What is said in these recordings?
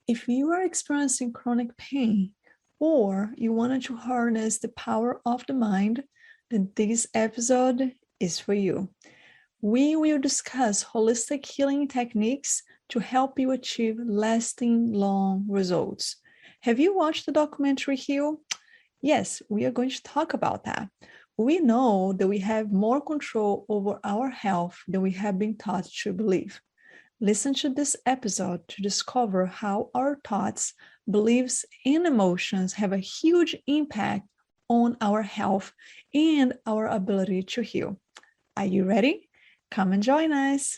If you are experiencing chronic pain or you wanted to harness the power of the mind, then this episode is for you. We will discuss holistic healing techniques to help you achieve lasting, long results. Have you watched the documentary Heal? Yes, we are going to talk about that. We know that we have more control over our health than we have been taught to believe. Listen to this episode to discover how our thoughts, beliefs, and emotions have a huge impact on our health and our ability to heal. Are you ready? Come and join us.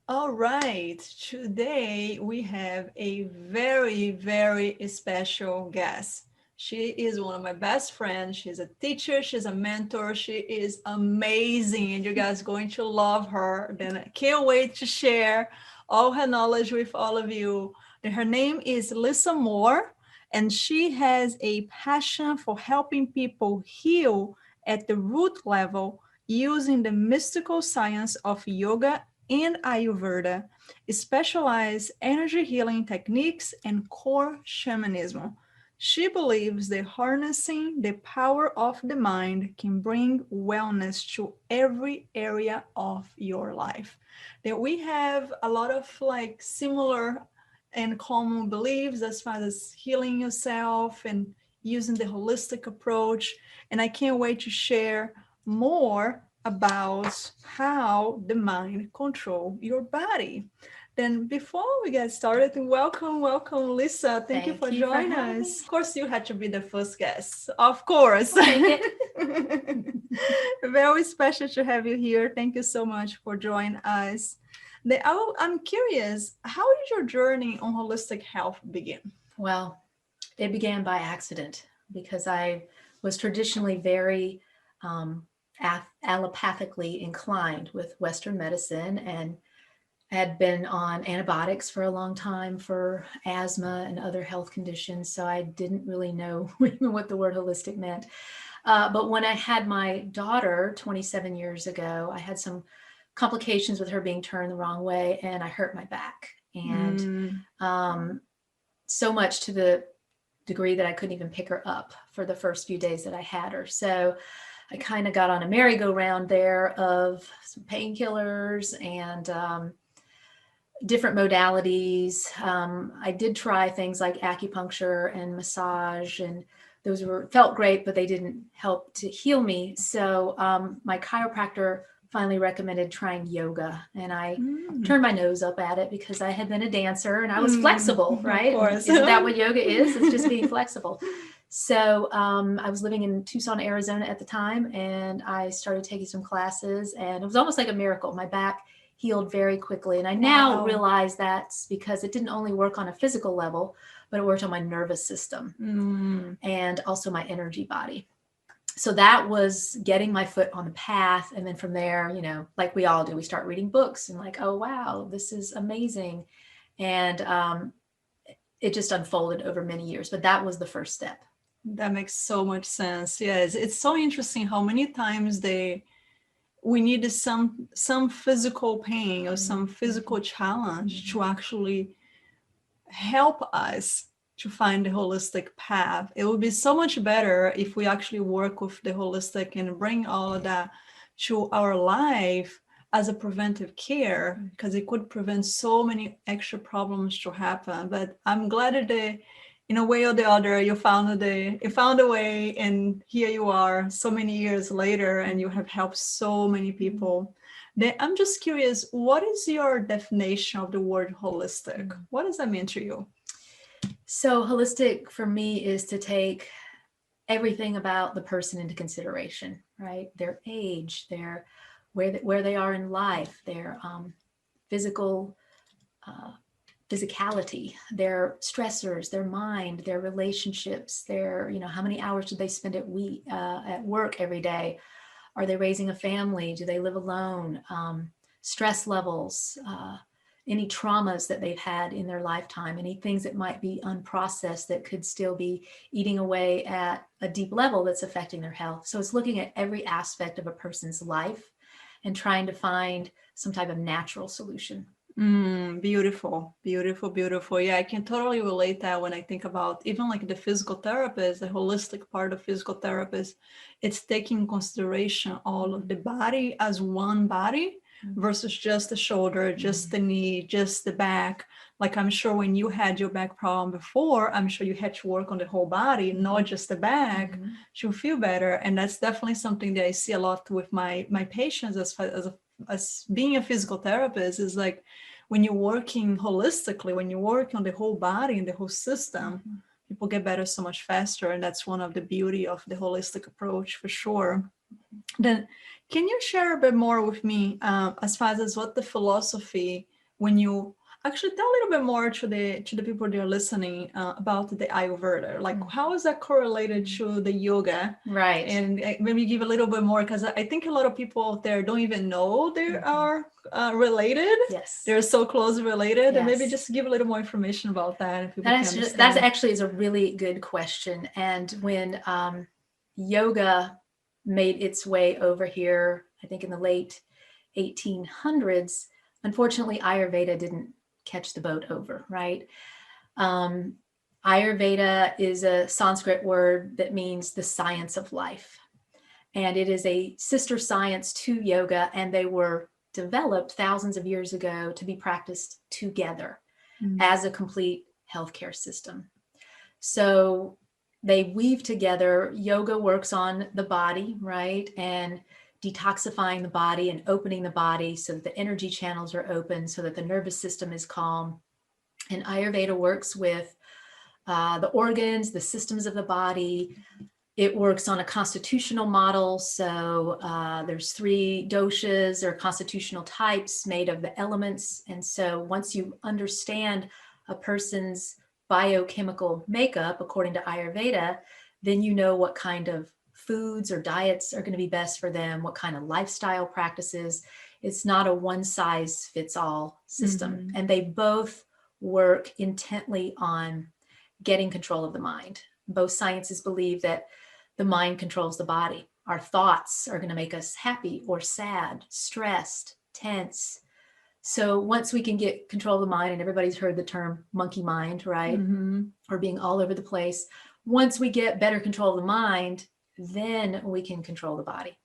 All right, today we have a very, very special guest. She is one of my best friends. She's a teacher, she's a mentor, she is amazing, and you guys are going to love her. Then I can't wait to share all her knowledge with all of you. And her name is Lisa Moore, and she has a passion for helping people heal at the root level using the mystical science of yoga and Ayurveda, specialized energy healing techniques, and core shamanism. She believes that harnessing the power of the mind can bring wellness to every area of your life. That we have a lot of like similar and common beliefs as far as healing yourself and using the holistic approach. And I can't wait to share more about how the mind control your body. Then before we get started, welcome, Lisa. Thank you for joining us. Of course, you had to be the first guest. Of course. Very special to have you here. Thank you so much for joining us. I'm curious, how did your journey on holistic health begin? Well, it began by accident because I was traditionally very allopathically inclined with Western medicine and had been on antibiotics for a long time for asthma and other health conditions. So I didn't really know what the word holistic meant. But when I had my daughter 27 years ago, I had some complications with her being turned the wrong way and I hurt my back. And so much to the degree that I couldn't even pick her up for the first few days that I had her. So I kind of got on a merry-go-round there of some painkillers and different modalities. I did try things like acupuncture and massage, and those felt great, but they didn't help to heal me. So my chiropractor finally recommended trying yoga, and I turned my nose up at it because I had been a dancer and I was flexible, right? Of course. Isn't that what yoga is? It's just being flexible. So I was living in Tucson, Arizona at the time, and I started taking some classes, and it was almost like a miracle. My back healed very quickly. And I now realize that's because it didn't only work on a physical level, but it worked on my nervous system and also my energy body. So that was getting my foot on the path. And then from there, you know, like we all do, we start reading books and like, oh, wow, this is amazing. And it just unfolded over many years, but that was the first step. That makes so much sense. Yes, it's so interesting how many times we needed some physical pain or some physical challenge to actually help us to find the holistic path. It would be so much better if we actually work with the holistic and bring all of that to our life as a preventive care, because it could prevent so many extra problems to happen. But I'm glad that in a way or the other, you found a way, and here you are so many years later, and you have helped so many people. Then I'm just curious, what is your definition of the word holistic? What does that mean to you? So holistic for me is to take everything about the person into consideration, right? Their age, their where they are in life, their physicality, their stressors, their mind, their relationships, their, you know, how many hours do they spend at work every day? Are they raising a family? Do they live alone? Stress levels, any traumas that they've had in their lifetime, any things that might be unprocessed that could still be eating away at a deep level that's affecting their health. So it's looking at every aspect of a person's life and trying to find some type of natural solution. Beautiful, beautiful, beautiful. Yeah, I can totally relate that when I think about even like the physical therapist, the holistic part of physical therapist, it's taking in consideration all of the body as one body versus just the shoulder, just the knee, just the back. Like I'm sure when you had your back problem before, I'm sure you had to work on the whole body, not just the back, to feel better. And that's definitely something that I see a lot with my patients as being a physical therapist is like when you're working holistically, when you work on the whole body and the whole system, people get better so much faster. And that's one of the beauty of the holistic approach for sure. Then can you share a bit more with me as far as what the philosophy, when you actually tell a little bit more to the people that are listening about the Ayurveda, like how is that correlated to the yoga? Right. And maybe give a little bit more, because I think a lot of people out there don't even know they are related. Yes. They're so closely related. Yes. And maybe just give a little more information about that. If people That's actually is a really good question. And when yoga made its way over here, I think in the late 1800s, unfortunately, Ayurveda didn't catch the boat over, right? Ayurveda is a Sanskrit word that means the science of life. And it is a sister science to yoga, and they were developed thousands of years ago to be practiced together as a complete healthcare system. So they weave together. Yoga works on the body, right? And detoxifying the body and opening the body so that the energy channels are open, so that the nervous system is calm. And Ayurveda works with the organs, the systems of the body. It works on a constitutional model. So there's 3 doshas or constitutional types made of the elements. And so once you understand a person's biochemical makeup according to Ayurveda, then you know what kind of foods or diets are going to be best for them, what kind of lifestyle practices. It's not a one-size-fits-all system. And they both work intently on getting control of the mind. Both sciences believe that the mind controls the body. Our thoughts are going to make us happy or sad, stressed, tense. So once we can get control of the mind, and everybody's heard the term monkey mind, right? Or being all over the place. Once we get better control of the mind, then we can control the body.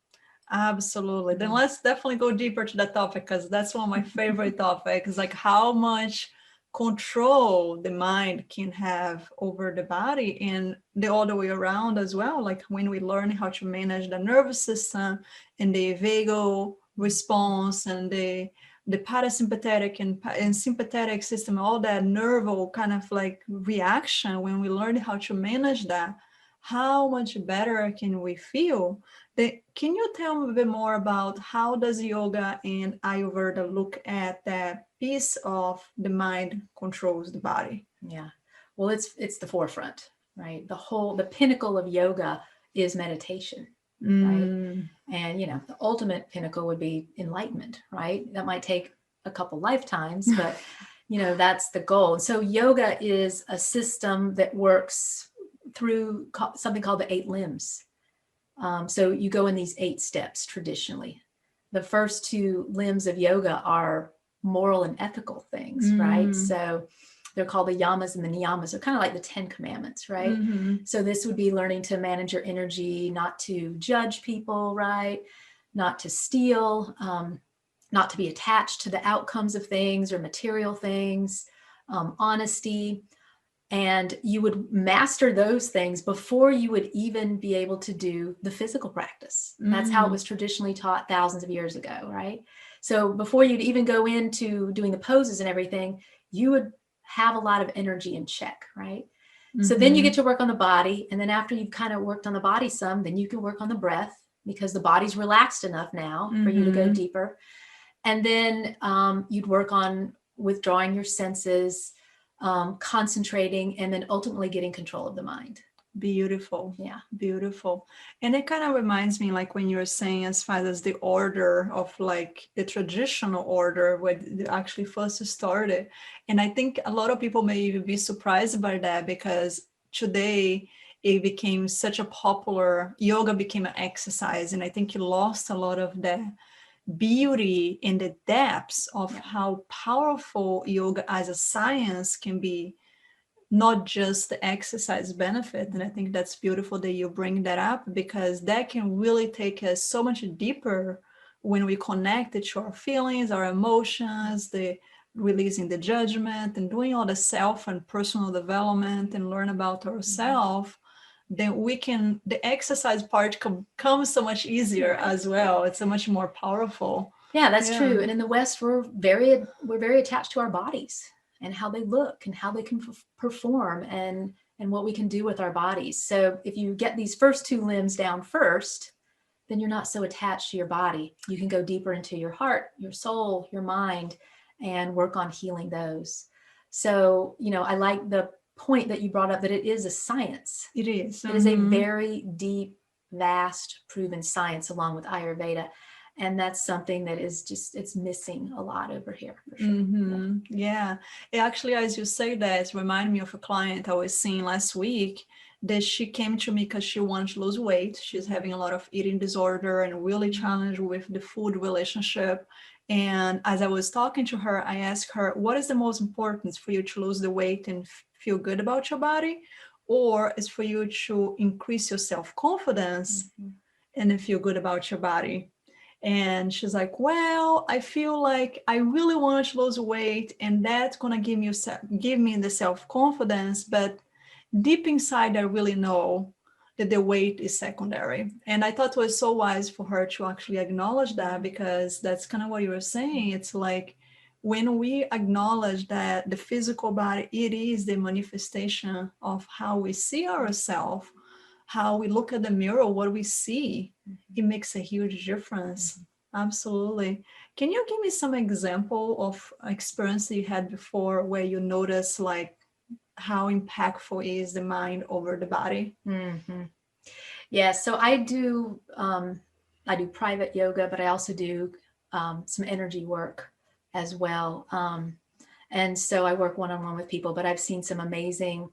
Absolutely. Then let's definitely go deeper to that topic, because that's one of my favorite topics, like how much control the mind can have over the body, and the other way around as well. Like when we learn how to manage the nervous system and the vagal response and the parasympathetic and sympathetic system, all that nerval kind of like reaction, when we learn how to manage that, how much better can we feel? Can you tell me a bit more about how does yoga and Ayurveda look at that piece of the mind controls the body? Yeah, well, it's the forefront, right? The pinnacle of yoga is meditation, right? And the ultimate pinnacle would be enlightenment, right? That might take a couple lifetimes, but that's the goal. And so yoga is a system that works through something called the 8 limbs. So you go in these 8 steps traditionally. The first 2 limbs of yoga are moral and ethical things, right? So they're called the yamas and the niyamas. They're kind of like the 10 commandments, right? So this would be learning to manage your energy, not to judge people, right? Not to steal, not to be attached to the outcomes of things or material things, honesty. And you would master those things before you would even be able to do the physical practice. That's how it was traditionally taught thousands of years ago, right? So before you'd even go into doing the poses and everything, you would have a lot of energy in check, right? So then you get to work on the body. And then after you've kind of worked on the body some, then you can work on the breath, because the body's relaxed enough now for you to go deeper. And then you'd work on withdrawing your senses, concentrating, and then ultimately getting control of the mind. Beautiful. Yeah. Beautiful. And it kind of reminds me, like when you were saying, as far as the order of like the traditional order where they actually first started. And I think a lot of people may even be surprised by that, because today it became such a popular, yoga became an exercise. And I think you lost a lot of that beauty and the depths of Yeah. how powerful yoga as a science can be, not just the exercise benefit. And I think that's beautiful that you bring that up, because that can really take us so much deeper when we connect it to our feelings, our emotions, the releasing the judgment and doing all the self and personal development and learn about ourselves. Then we can, the exercise part comes so much easier Right. as well. It's so much more powerful. Yeah, that's Yeah. true. And in the West, we're very attached to our bodies and how they look and how they can perform and what we can do with our bodies. So if you get these first two limbs down first, then you're not so attached to your body. You can go deeper into your heart, your soul, your mind, and work on healing those. So, I like the point that you brought up, that it is a science. It is. It is a very deep, vast, proven science along with Ayurveda. And that's something that is just, it's missing a lot over here, for sure. Yeah. Actually, as you say that, it reminded me of a client I was seeing last week, that she came to me because she wanted to lose weight. She's having a lot of eating disorder and really challenged with the food relationship. And as I was talking to her, I asked her, what is the most important for you to lose the weight and feel good about your body? Or is for you to increase your self-confidence and feel good about your body? And she's like, well, I feel like I really want to lose weight, and that's going to give me the self-confidence. But deep inside, I really know that the weight is secondary. And I thought it was so wise for her to actually acknowledge that, because that's kind of what you were saying. It's like when we acknowledge that the physical body, it is the manifestation of how we see ourselves, how we look at the mirror, what we see, it makes a huge difference. Absolutely. Can you give me some example of experience that you had before where you notice like how impactful is the mind over the body? Yeah, so I do private yoga, but I also do some energy work as well. And so I work one-on-one with people, but I've seen some amazing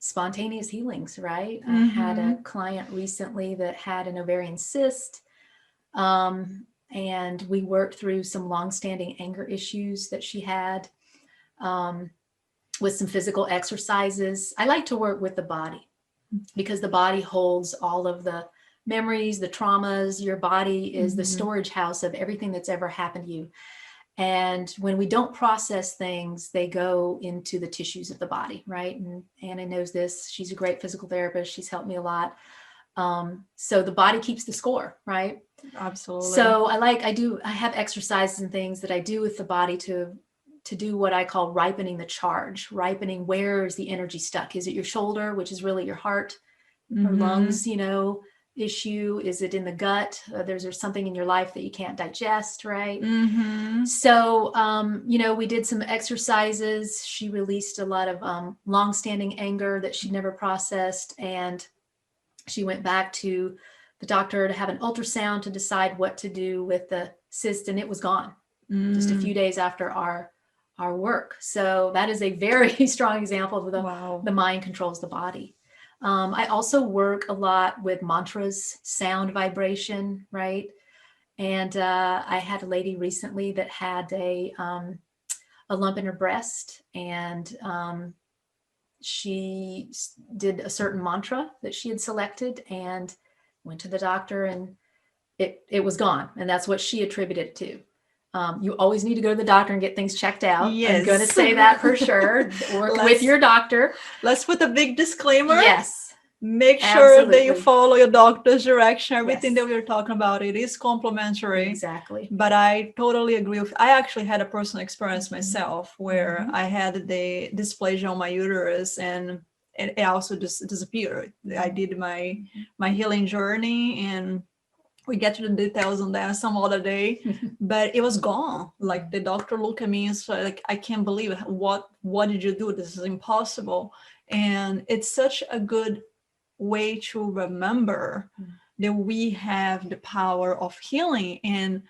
spontaneous healings, right? I had a client recently that had an ovarian cyst, and we worked through some longstanding anger issues that she had, with some physical exercises. I like to work with the body because the body holds all of the memories, the traumas. Your body is the storage house of everything that's ever happened to you. And when we don't process things, they go into the tissues of the body, right? And Anna knows this. She's a great physical therapist. She's helped me a lot. So the body keeps the score, right? Absolutely. So I have exercises and things that I do with the body to do what I call ripening the charge, ripening where is the energy stuck? Is it your shoulder, which is really your heart or lungs, issue? Is it in the gut? There's something in your life that you can't digest, right? So, we did some exercises. She released a lot of longstanding anger that she never processed. And she went back to the doctor to have an ultrasound to decide what to do with the cyst, and it was gone just a few days after our work. So that is a very strong example of the mind controls the body. I also work a lot with mantras, sound vibration, right? And I had a lady recently that had a lump in her breast, and she did a certain mantra that she had selected and went to the doctor, and it was gone. And that's what she attributed it to. You always need to go to the doctor and get things checked out. Yes. I'm going to say that for sure. Work with your doctor. Let's put a big disclaimer. Yes. Make sure that you follow your doctor's direction. Everything that we are talking about, it is complementary. Exactly. But I totally agree with, I actually had a personal experience myself where I had the dysplasia on my uterus, and it also just disappeared. I did my healing journey, and we get to the details on that some other day, but it was gone. Like the doctor looked at me and said, like, I can't believe it. What did you do? This is impossible. And it's such a good way to remember that we have the power of healing and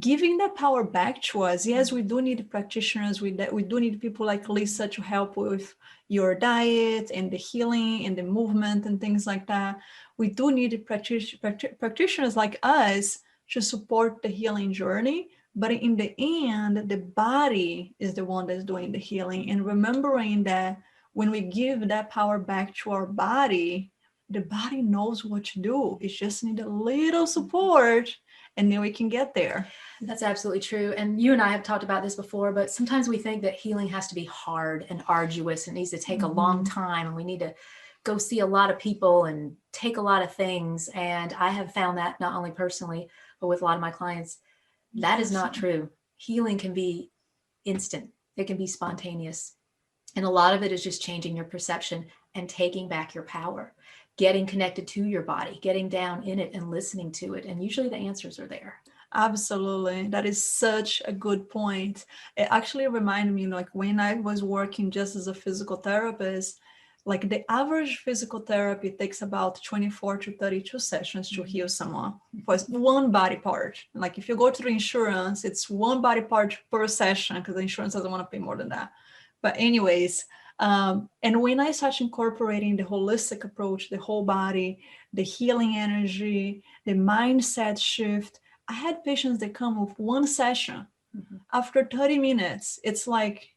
giving that power back to us. Yes, we do need practitioners. We do need people like Lisa to help with your diet and the healing and the movement and things like that. We do need practitioners like us to support the healing journey. But in the end, the body is the one that's doing the healing. And remembering that when we give that power back to our body, the body knows what to do. It just needs a little support, and then we can get there. That's absolutely true. And you and I have talked about this before, but sometimes we think that healing has to be hard and arduous and needs to take a long time, and we need to go see a lot of people and take a lot of things. And I have found that not only personally, but with a lot of my clients, that is not true. Healing can be instant. It can be spontaneous. And a lot of it is just changing your perception and taking back your power, getting connected to your body, getting down in it and listening to it. And usually the answers are there. Absolutely. That is such a good point. It actually reminded me, like when I was working just as a physical therapist, like the average physical therapy takes about 24 to 32 sessions to heal someone for one body part. Like if you go to the insurance, it's one body part per session because the insurance doesn't want to pay more than that. But anyways, and when I started incorporating the holistic approach, the whole body, the healing energy, the mindset shift, I had patients that come with one session. After 30 minutes, it's like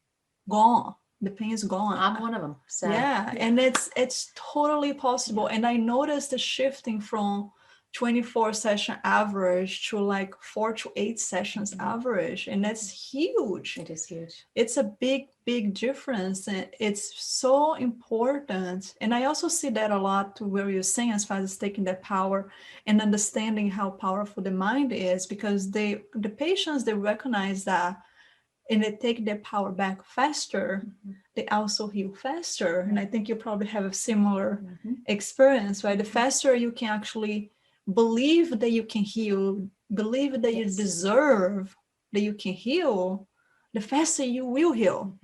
gone. The pain is gone. I'm one of them. So. Yeah, and it's totally possible. And I noticed the shifting from 24 session average to like 4 to 8 sessions average, and that's huge. It is huge. It's a big difference, and it's so important. And I also see that a lot to where you're saying as far as taking that power and understanding how powerful the mind is, because the patients, they recognize that and they take their power back faster, they also heal faster. And I think you probably have a similar experience, right? The faster you can actually believe that you can heal, believe that you deserve that you can heal, the faster you will heal.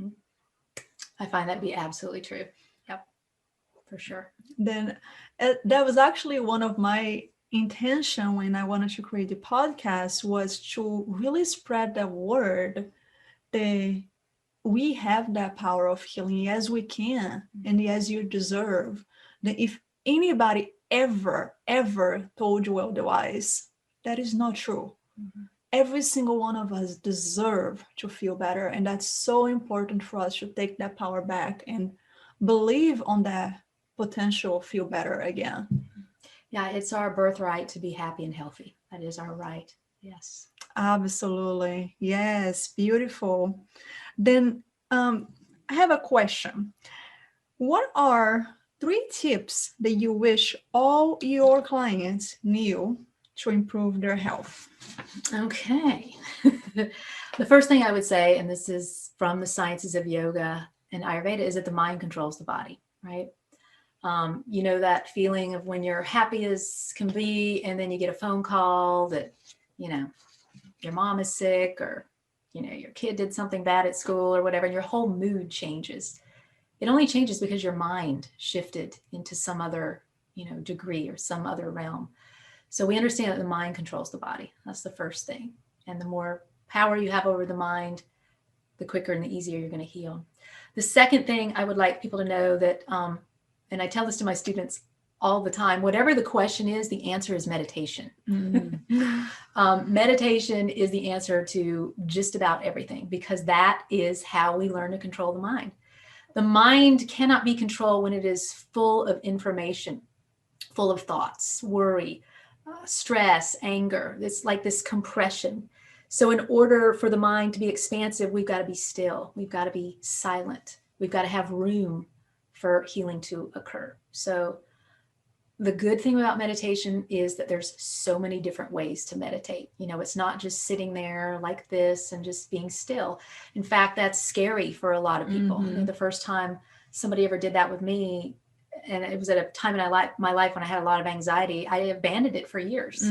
I find that to be absolutely true. Yep, for sure. Then that was actually one of my intention when I wanted to create the podcast, was to really spread the word that we have that power of healing. Yes, we can. And yes, you deserve. That if anybody ever told you otherwise, that is not true. Every single one of us deserve to feel better. And that's so important for us to take that power back and believe on that potential feel better again. Yeah, it's our birthright to be happy and healthy. That is our right. Yes. Absolutely. Yes. Beautiful. Then I have a question. What are 3 tips that you wish all your clients knew to improve their health? Okay. The first thing I would say, and this is from the sciences of yoga and Ayurveda, is that the mind controls the body, right? You know, that feeling of when you're happy as can be, and then you get a phone call that, you know, your mom is sick, or, you know, your kid did something bad at school or whatever, and your whole mood changes. It only changes because your mind shifted into some other, you know, degree or some other realm. So we understand that the mind controls the body. That's the first thing. And the more power you have over the mind, the quicker and the easier you're going to heal. The second thing I would like people to know that, and I tell this to my students all the time, whatever the question is, the answer is meditation. Meditation is the answer to just about everything, because that is how we learn to control the mind. The mind cannot be controlled when it is full of information, full of thoughts, worry, stress, anger. It's like this compression. So in order for the mind to be expansive, we've got to be still. We've got to be silent. We've got to have room for healing to occur. So the good thing about meditation is that there's so many different ways to meditate. You know, it's not just sitting there like this and just being still. In fact, that's scary for a lot of people. You know, the first time somebody ever did that with me, and it was at a time in my life when I had a lot of anxiety, I abandoned it for years.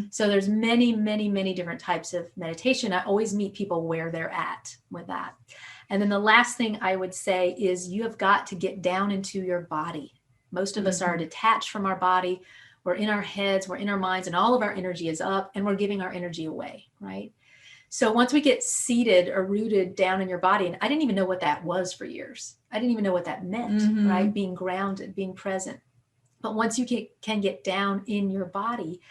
So there's many different types of meditation. I always meet people where they're at with that. And then the last thing I would say is you have got to get down into your body. Most of us are detached from our body. We're in our heads, we're in our minds, and all of our energy is up, and we're giving our energy away, right? So once we get seated or rooted down in your body, and I didn't even know what that was for years. I didn't even know what that meant, right? Being grounded, being present. But once you can get down in your body,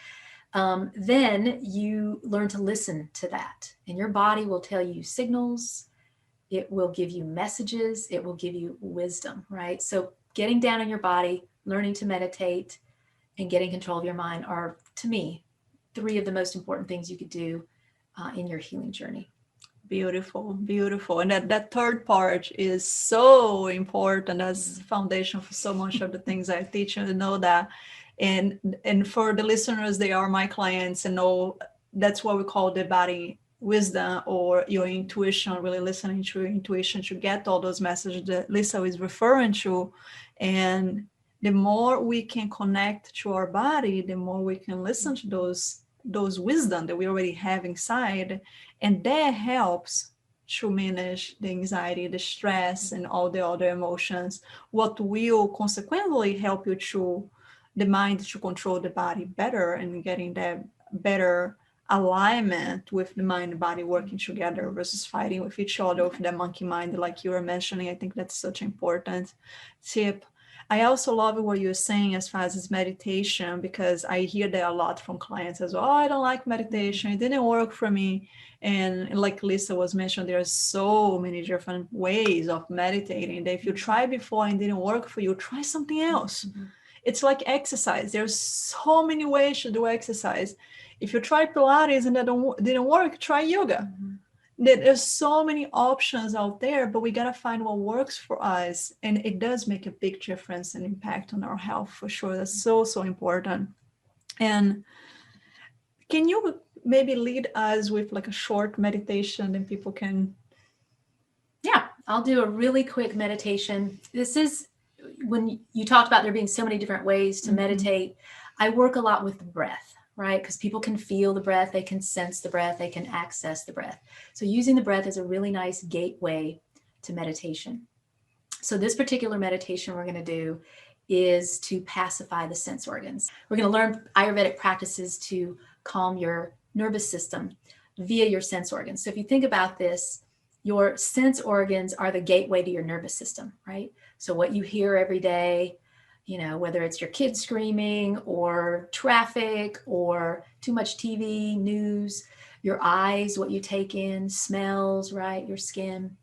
then you learn to listen to that. And your body will tell you signals, it will give you messages, it will give you wisdom, right? So getting down in your body, learning to meditate, and getting control of your mind are, to me, three of the most important things you could do in your healing journey. Beautiful, beautiful. And that third part is so important as foundation for so much of the things I teach, and know that. And for the listeners, they are my clients, and know that's what we call the body wisdom, or your intuition, really listening to your intuition to get all those messages that Lisa is referring to. And the more we can connect to our body, the more we can listen to those wisdom that we already have inside. And that helps to manage the anxiety, the stress, and all the other emotions, what will consequently help you to the mind to control the body better, and getting that better alignment with the mind and body working together versus fighting with each other with the monkey mind, like you were mentioning. I think that's such an important tip. I also love what you're saying as far as meditation, because I hear that a lot from clients as well. Oh, I don't like meditation. It didn't work for me. And like Lisa was mentioned, there are so many different ways of meditating that if you try before and didn't work for you, try something else. Mm-hmm. It's like exercise. There's so many ways to do exercise. If you try Pilates and that didn't work, try yoga. Mm-hmm. There's so many options out there, but we got to find what works for us. And it does make a big difference and impact on our health for sure. That's so, so important. And can you maybe lead us with like a short meditation and people can... Yeah, I'll do a really quick meditation. This is when you talked about there being so many different ways to meditate. I work a lot with the breath, right? Because people can feel the breath, they can sense the breath, they can access the breath. So using the breath is a really nice gateway to meditation. So this particular meditation we're going to do is to pacify the sense organs. We're going to learn Ayurvedic practices to calm your nervous system via your sense organs. So if you think about this, your sense organs are the gateway to your nervous system, right? So what you hear every day, you know, whether it's your kids screaming or traffic or too much TV, news, your eyes, what you take in, smells, right? Your skin.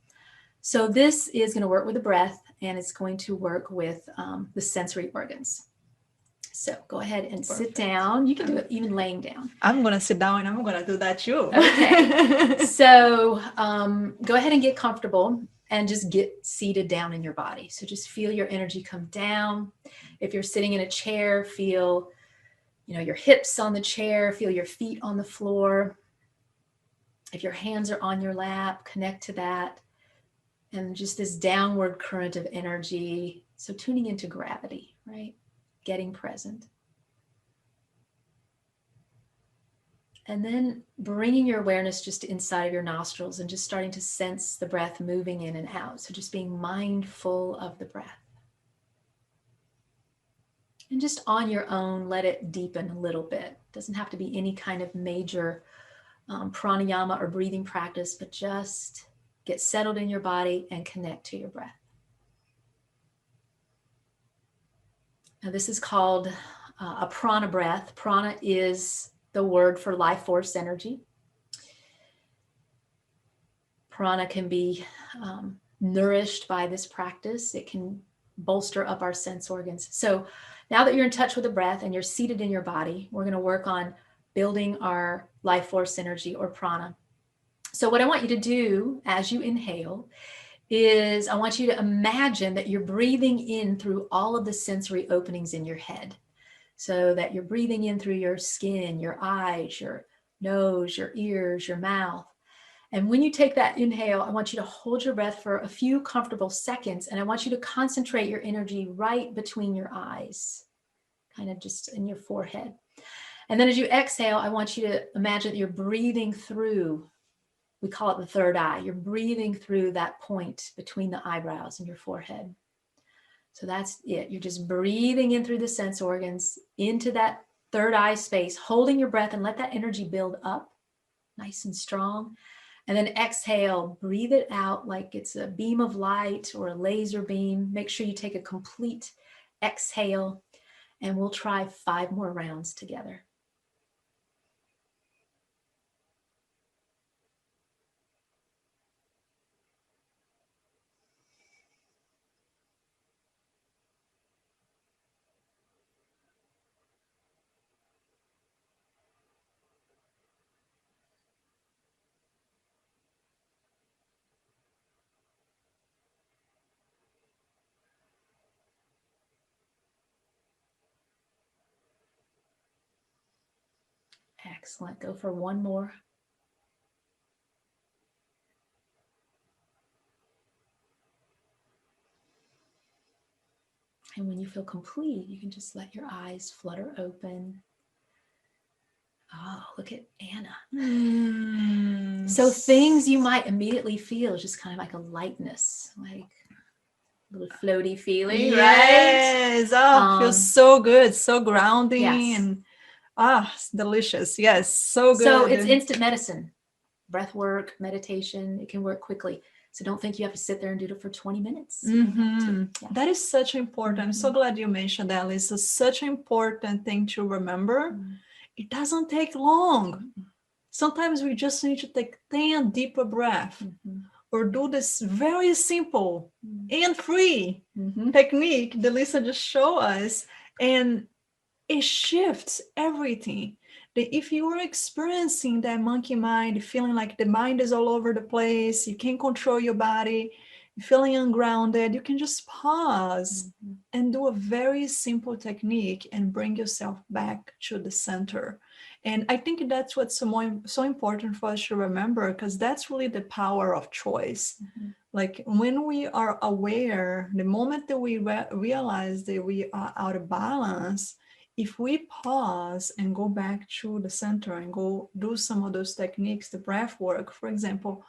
So this is going to work with the breath, and it's going to work with the sensory organs. So go ahead and sit down. You can do it even laying down. I'm going to sit down and I'm going to do that too. Okay. So go ahead and get comfortable and just get seated down in your body. So just feel your energy come down. If you're sitting in a chair, feel, you know, your hips on the chair, feel your feet on the floor. If your hands are on your lap, connect to that. And just this downward current of energy. So tuning into gravity, right? Getting present. And then bringing your awareness just inside of your nostrils and just starting to sense the breath moving in and out. So just being mindful of the breath. And just on your own, let it deepen a little bit. It doesn't have to be any kind of major pranayama or breathing practice, but just get settled in your body and connect to your breath. Now this is called a prana breath. Prana is the word for life force energy. Prana can be nourished by this practice. It can bolster up our sense organs. So now that you're in touch with the breath and you're seated in your body, we're going to work on building our life force energy, or prana. So what I want you to do as you inhale is I want you to imagine that you're breathing in through all of the sensory openings in your head. So that you're breathing in through your skin, your eyes, your nose, your ears, your mouth. And when you take that inhale, I want you to hold your breath for a few comfortable seconds. And I want you to concentrate your energy right between your eyes, kind of just in your forehead. And then as you exhale, I want you to imagine that you're breathing through, we call it the third eye. You're breathing through that point between the eyebrows and your forehead. So that's it. You're just breathing in through the sense organs into that third eye space, holding your breath and let that energy build up nice and strong. And then exhale, breathe it out like it's a beam of light or a laser beam. Make sure you take a complete exhale, and we'll try 5 more rounds together. Excellent. Go for one more. And when you feel complete, you can just let your eyes flutter open. Oh, look at Anna. So things you might immediately feel is just kind of like a lightness, like a little floaty feeling, yes. right? Oh, feels so good, so grounding, yes. and it's delicious. Yes, so good. So it's instant medicine, breath work, meditation. It can work quickly. So don't think you have to sit there and do it for 20 minutes. Yeah. That is such important. I'm so glad you mentioned that, Lisa. Such an important thing to remember. It doesn't take long. Sometimes we just need to take 10 deeper breaths or do this very simple and free technique that Lisa just showed us. And it shifts everything. That if you are experiencing that monkey mind, feeling like the mind is all over the place, you can't control your body, feeling ungrounded, you can just pause and do a very simple technique and bring yourself back to the center. And I think that's what's so important for us to remember, because that's really the power of choice. Like when we are aware, the moment that we realize that we are out of balance, if we pause and go back to the center and go do some of those techniques, the breath work, for example,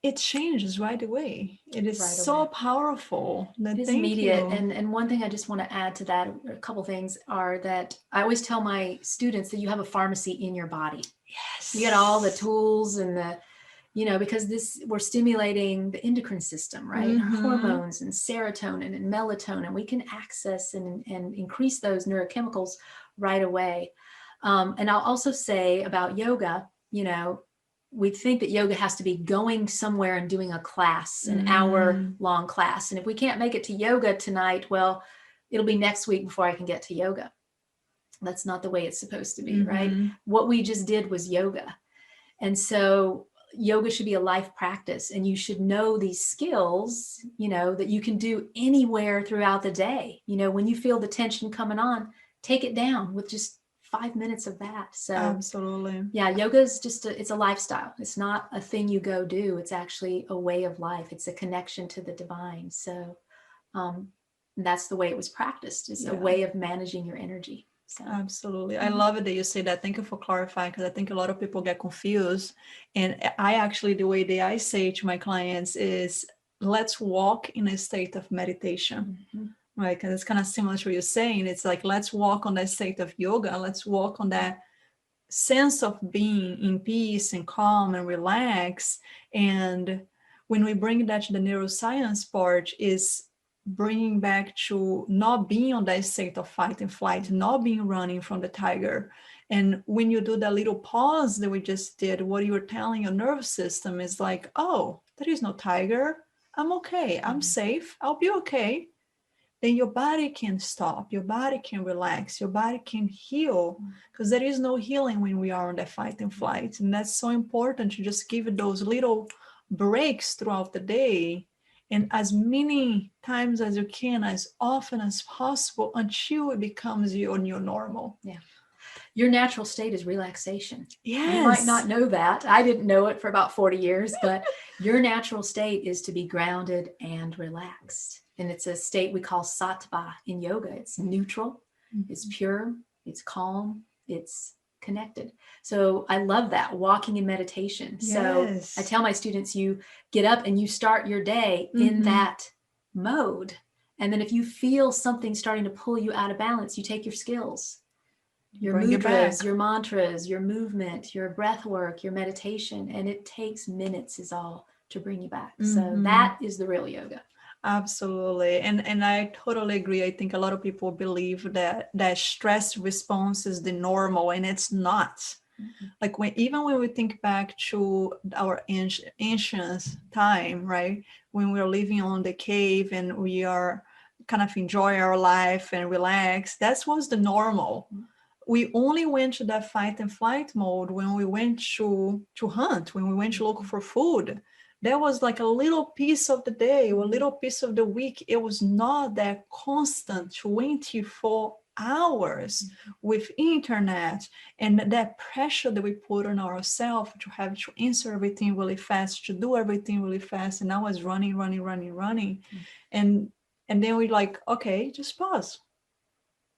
it changes right away. It is right so powerful. It is immediate. And one thing I just want to add to that, a couple things, are that I always tell my students that you have a pharmacy in your body. Yes. You get all the tools and the, because we're stimulating the endocrine system, right? Our hormones and serotonin and melatonin. We can access and increase those neurochemicals right away. And I'll also say about yoga, we think that yoga has to be going somewhere and doing a class, an hour-long class. And if we can't make it to yoga tonight, well, it'll be next week before I can get to yoga. That's not the way it's supposed to be, right? What we just did was yoga. And so yoga should be a life practice, and you should know these skills, that you can do anywhere throughout the day. When you feel the tension coming on, take it down with just 5 minutes of that. So absolutely. Yeah, yoga is just it's a lifestyle. It's not a thing you go do. It's actually a way of life. It's a connection to the divine. So that's the way it was practiced. It's a way of managing your energy. So. Absolutely. I love it that you say that. Thank you for clarifying, because I think a lot of people get confused. And I actually, the way that I say to my clients is, let's walk in a state of meditation. Right? Because it's kind of similar to what you're saying. It's like, let's walk on that state of yoga. Let's walk on that sense of being in peace and calm and relax. And when we bring that to the neuroscience part, is bringing back to not being on that state of fight and flight, not being running from the tiger. And when you do that little pause that we just did, what you're telling your nervous system is like, oh, there is no tiger. I'm okay. I'm safe. I'll be okay. Then your body can stop, your body can relax, your body can heal, because there is no healing when we are on that fight and flight. And that's so important to just give it those little breaks throughout the day, and as many times as you can, as often as possible, until it becomes your new normal. Yeah. Your natural state is relaxation. Yes. You might not know that. I didn't know it for about 40 years, but your natural state is to be grounded and relaxed. And it's a state we call sattva in yoga. It's neutral, it's pure, it's calm, it's connected. So I love that, walking in meditation. Yes. So I tell my students, you get up and you start your day in that mode. And then if you feel something starting to pull you out of balance, you take your skills, your mudras, your mantras, your movement, your breath work, your meditation, and it takes minutes is all to bring you back. So that is the real yoga. Absolutely. And I totally agree. I think a lot of people believe that stress response is the normal, and it's not. Like even when we think back to our ancient time, right? When we are living on the cave and we are kind of enjoy our life and relax, that was the normal. We only went to that fight and flight mode when we went to hunt, when we went to look for food. That was like a little piece of the day or a little piece of the week. It was not that constant 24 hours with internet and that pressure that we put on ourselves to have to answer everything really fast, to do everything really fast. And I was running, running, running, running. And then we like, okay, just pause.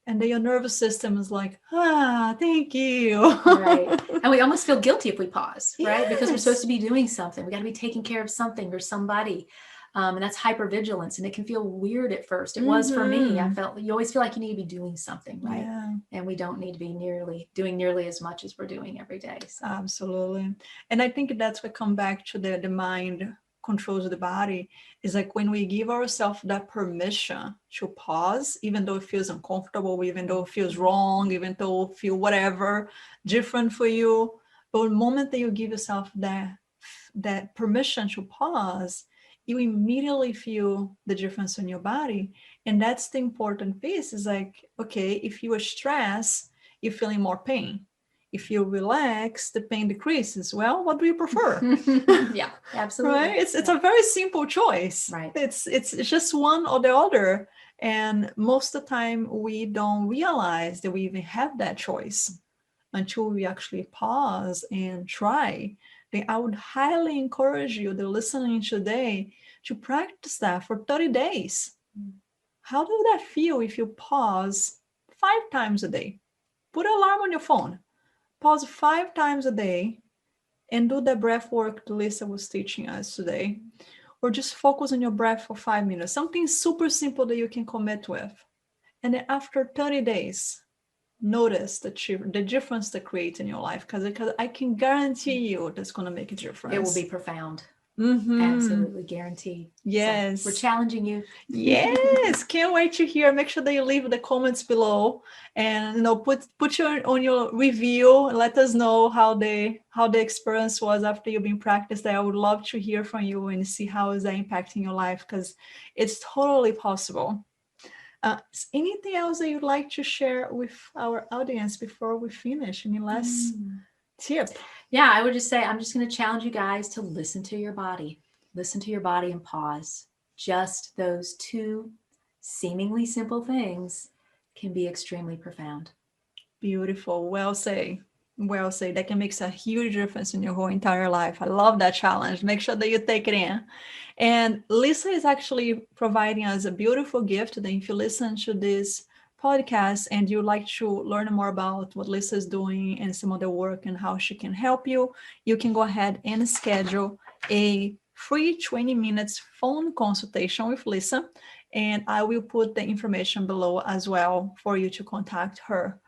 And then your nervous system is like, thank you. Right. And we almost feel guilty if we pause, right? Because we're supposed Yes. to be doing something. We got to be taking care of something or somebody. And that's hypervigilance. And it can feel weird at first. It was for me. I felt you always feel like you need to be doing something, right? Yeah. And we don't need to be doing nearly as much as we're doing every day. So. Absolutely. And I think that's what come back to the mind controls the body, is like when we give ourselves that permission to pause, even though it feels uncomfortable, even though it feels wrong, even though it feel whatever different for you. But the moment that you give yourself that permission to pause, you immediately feel the difference in your body. And that's the important piece, is like, okay, if you are stressed, you're feeling more pain. If you relax, the pain decreases. Well, what do you prefer? Yeah, absolutely. Right? It's a very simple choice. Right. It's just one or the other. And most of the time we don't realize that we even have that choice until we actually pause and try. Then I would highly encourage you, the listening today, to practice that for 30 days. How does that feel if you pause 5 times a day? Put an alarm on your phone. Pause 5 times a day and do the breath work that Lisa was teaching us today. Or just focus on your breath for 5 minutes. Something super simple that you can commit with. And then after 30 days, notice the difference that creates in your life, because I can guarantee you that's going to make a difference. It will be profound. Mm-hmm. Absolutely guaranteed. Yes. So we're challenging you. Yes. Can't wait to hear. Make sure that you leave the comments below, and put on your review. Let us know how the experience was after you've been practiced. I would love to hear from you and see how is that impacting your life, because it's totally possible. Is anything else that you'd like to share with our audience before we finish? Any last tip? Yeah, I would just say, I'm just going to challenge you guys to listen to your body. Listen to your body and pause. Just those two seemingly simple things can be extremely profound. Beautiful. Well said. Well said. That can make a huge difference in your whole entire life. I love that challenge. Make sure that you take it in. And Lisa is actually providing us a beautiful gift. Then if you listen to this podcast and you like to learn more about what Lisa is doing and some of the work and how she can help you, you can go ahead and schedule a free 20 minutes phone consultation with Lisa. And I will put the information below as well for you to contact her.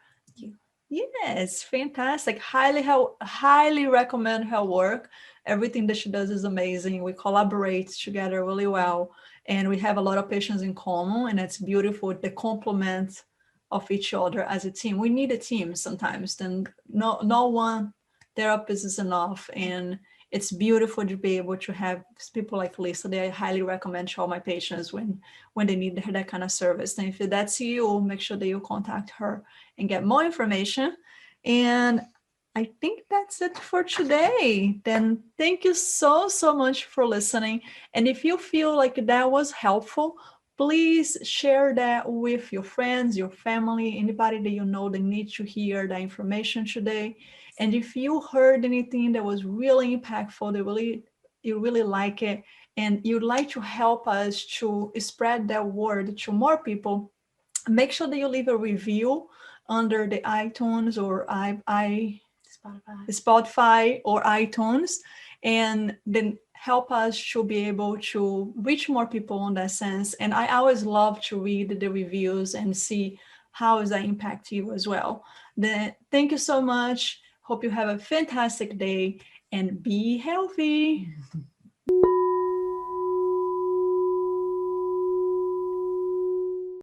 Yes, fantastic. Highly recommend her work. Everything that she does is amazing. We collaborate together really well, and we have a lot of patients in common, and it's beautiful. The complement of each other as a team. We need a team sometimes. Then no one therapist is enough, and it's beautiful to be able to have people like Lisa. That I highly recommend to all my patients when they need that kind of service. And if that's you, make sure that you contact her and get more information. And I think that's it for today. Then thank you so much for listening. And if you feel like that was helpful, please share that with your friends, your family, anybody that you know that needs to hear that information today. And if you heard anything that was really impactful, you really like it, and you'd like to help us to spread that word to more people, make sure that you leave a review under the iTunes or Spotify or iTunes, and then help us to be able to reach more people in that sense. And I always love to read the reviews and see how does that impact you as well. Then thank you so much. Hope you have a fantastic day and be healthy.